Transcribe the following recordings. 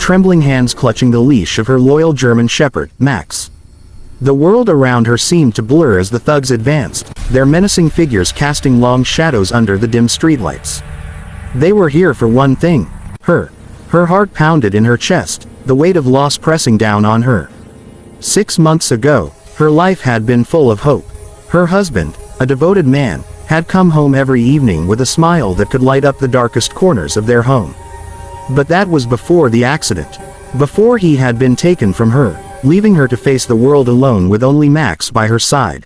trembling hands clutching the leash of her loyal German shepherd, Max. The world around her seemed to blur as the thugs advanced, their menacing figures casting long shadows under the dim streetlights. They were here for one thing, her. Her heart pounded in her chest, the weight of loss pressing down on her. 6 months ago, her life had been full of hope. Her husband, a devoted man, had come home every evening with a smile that could light up the darkest corners of their home. But that was before the accident. Before he had been taken from her, leaving her to face the world alone with only Max by her side.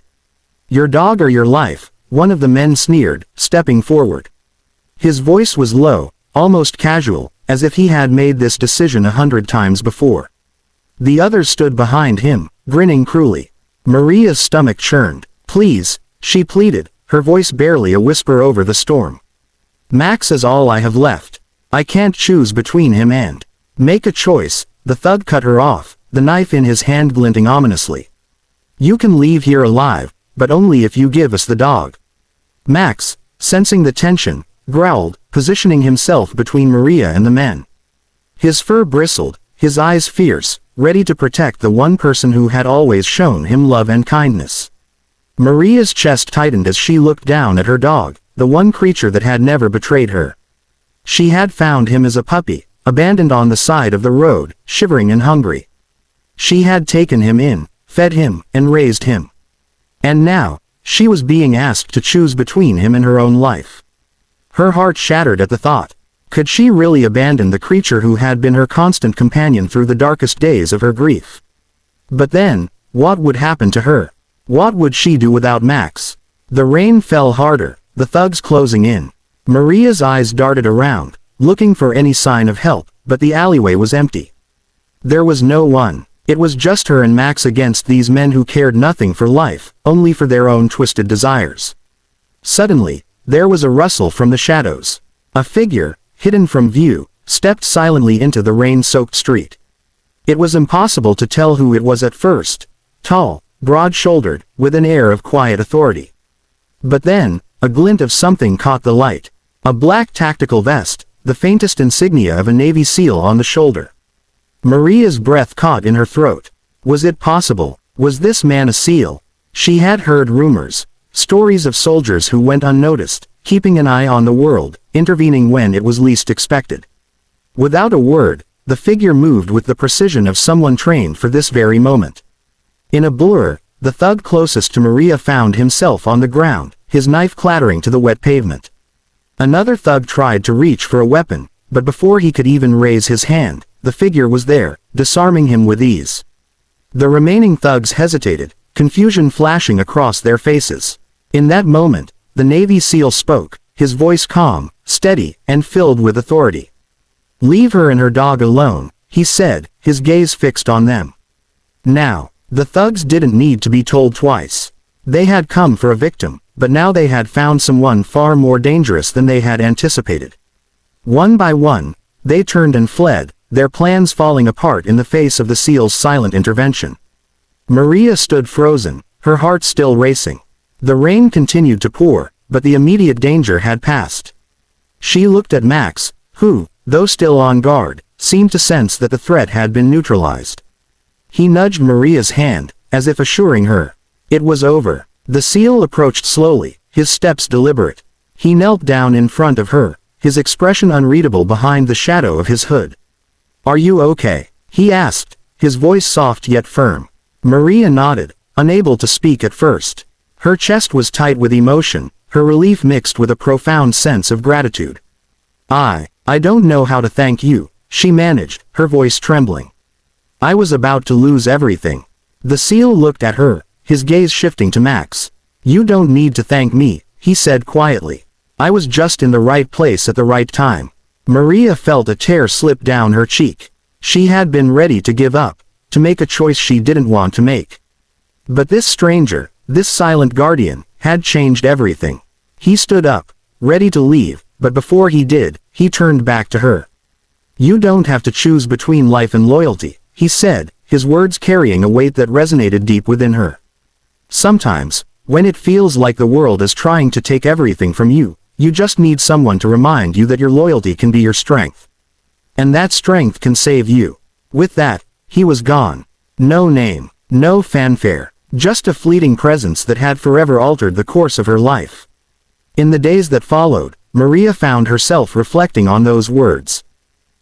"Your dog or your life," one of the men sneered, stepping forward. His voice was low, almost casual, as if he had made this decision 100 times before. The others stood behind him, grinning cruelly. Maria's stomach churned. "Please," she pleaded, her voice barely a whisper over the storm. "Max is all I have left. I can't choose between him and." "Make a choice," the thug cut her off, the knife in his hand glinting ominously. "You can leave here alive, but only if you give us the dog." Max, sensing the tension, growled, positioning himself between Maria and the men. His fur bristled, his eyes fierce, ready to protect the one person who had always shown him love and kindness. Maria's chest tightened as she looked down at her dog, the one creature that had never betrayed her. She had found him as a puppy, abandoned on the side of the road, shivering and hungry. She had taken him in, fed him, and raised him. And now, she was being asked to choose between him and her own life. Her heart shattered at the thought. Could she really abandon the creature who had been her constant companion through the darkest days of her grief? But then, what would happen to her? What would she do without Max? The rain fell harder, the thugs closing in. Maria's eyes darted around, looking for any sign of help, but the alleyway was empty. There was no one. It was just her and Max against these men who cared nothing for life, only for their own twisted desires. Suddenly, there was a rustle from the shadows. A figure, hidden from view, stepped silently into the rain-soaked street. It was impossible to tell who it was at first. Tall, broad-shouldered, with an air of quiet authority. But then, a glint of something caught the light. A black tactical vest, the faintest insignia of a Navy SEAL on the shoulder. Maria's breath caught in her throat. Was it possible? Was this man a SEAL? She had heard rumors, stories of soldiers who went unnoticed, keeping an eye on the world, intervening when it was least expected. Without a word, the figure moved with the precision of someone trained for this very moment. In a blur, the thug closest to Maria found himself on the ground, his knife clattering to the wet pavement. Another thug tried to reach for a weapon, but before he could even raise his hand, the figure was there, disarming him with ease. The remaining thugs hesitated, confusion flashing across their faces. In that moment, the Navy SEAL spoke, his voice calm, steady, and filled with authority. "Leave her and her dog alone," he said, his gaze fixed on them. Now, the thugs didn't need to be told twice. They had come for a victim, but now they had found someone far more dangerous than they had anticipated. One by one, they turned and fled, their plans falling apart in the face of the SEAL's silent intervention. Maria stood frozen, her heart still racing. The rain continued to pour, but the immediate danger had passed. She looked at Max, who, though still on guard, seemed to sense that the threat had been neutralized. He nudged Maria's hand, as if assuring her. It was over. The SEAL approached slowly, his steps deliberate. He knelt down in front of her, his expression unreadable behind the shadow of his hood. "Are you okay?" he asked, his voice soft yet firm. Maria nodded, unable to speak at first. Her chest was tight with emotion, her relief mixed with a profound sense of gratitude. I don't know how to thank you," she managed, her voice trembling. "I was about to lose everything." The SEAL looked at her, his gaze shifting to Max. "You don't need to thank me," he said quietly. "I was just in the right place at the right time." Maria felt a tear slip down her cheek. She had been ready to give up, to make a choice she didn't want to make. But this stranger, this silent guardian, had changed everything. He stood up, ready to leave, but before he did, he turned back to her. "You don't have to choose between life and loyalty," he said, his words carrying a weight that resonated deep within her. "Sometimes, when it feels like the world is trying to take everything from you, you just need someone to remind you that your loyalty can be your strength." And that strength can save you. With that, he was gone. No name, no fanfare, just a fleeting presence that had forever altered the course of her life. In the days that followed, Maria found herself reflecting on those words.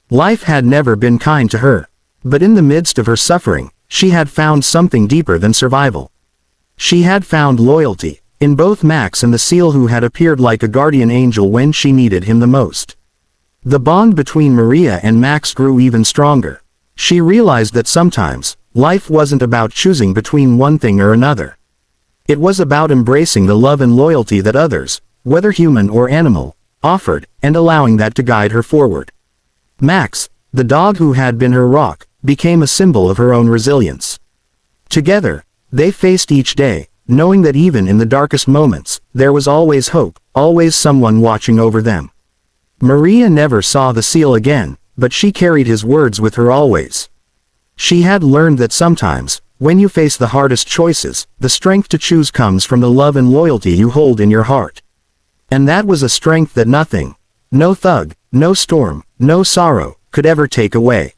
Life had never been kind to her. But in the midst of her suffering, she had found something deeper than survival. She had found loyalty, in both Max and the seal who had appeared like a guardian angel when she needed him the most. The bond between Maria and Max grew even stronger. She realized that sometimes, life wasn't about choosing between one thing or another. It was about embracing the love and loyalty that others, whether human or animal, offered, and allowing that to guide her forward. Max, the dog who had been her rock, became a symbol of her own resilience. Together, they faced each day, knowing that even in the darkest moments, there was always hope, always someone watching over them. Maria never saw the seal again, but she carried his words with her always. She had learned that sometimes, when you face the hardest choices, the strength to choose comes from the love and loyalty you hold in your heart. And that was a strength that nothing, no thug, no storm, no sorrow, could ever take away.